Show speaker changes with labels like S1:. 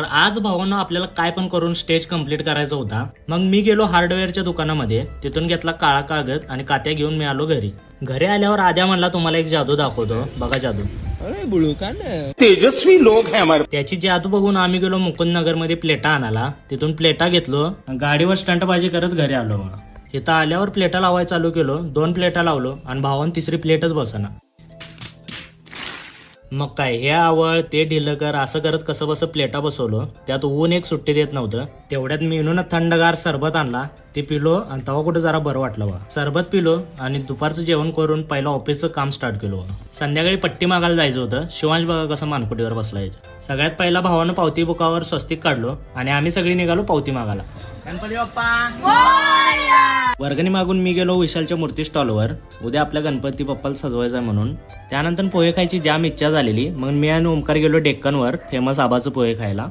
S1: तर आज भावांनो आपल्याला काय पण करून स्टेज कम्प्लीट करायचा होता. मग मी गेलो हार्डवेअरच्या दुकानामध्ये, तिथून घेतला काळा कागद आणि कात्या घेऊन मी आलो घरी. घरी आल्यावर आद्या म्हणला तुम्हाला एक जादू दाखवतो, बघा जादू.
S2: अरे बुळुकान
S3: तेजस्वी लोग हैं हमारे.
S1: त्याची जादू बघून आम्ही गेलो मुकुंदनगर मध्ये प्लेटा आणायला. तिथून प्लेटा घेतलो, गाडीवर स्टंटबाजी करत घरी आलो. इथं आल्यावर प्लेटा लावायला चालू केलो. 2 प्लेटा लावलो आणि भावान 3री प्लेटच बसना. मग काय हे आवळ ते ढिलं कर असं करत कसं बस प्लेटा बसवलं. त्यात ऊन एक सुट्टी देत नव्हतं. तेवढ्यात मी इनून थंडगार सरबत आणला, ते पिलो आणि तेव्हा कुठे जरा बरं वाटलं बा. सरबत पिलो आणि दुपारचं जेवण करून पहिलं ऑफिसचं काम स्टार्ट केलो. संध्याकाळी पट्टी मागायला जायचं होतं. शिवांश बघा कसं मानकुटीवर बसलाय. सगळ्यात पहिला भावानं पावती बुकावर स्वस्तिक काढलो आणि आम्ही सगळी निघालो पावती मागायला. गणपती बाप्पा वर्गणी मागून मी गेलो विशालच्या मूर्ती स्टॉलवर. उद्या आपल्या गणपती बाप्पाला सजवायचा म्हणून. त्यानंतर पोहे खायची जाम इच्छा झालेली. मग मी आणि ओमकार गेलो डेक्कनवर फेमस आबाचं पोहे खायला.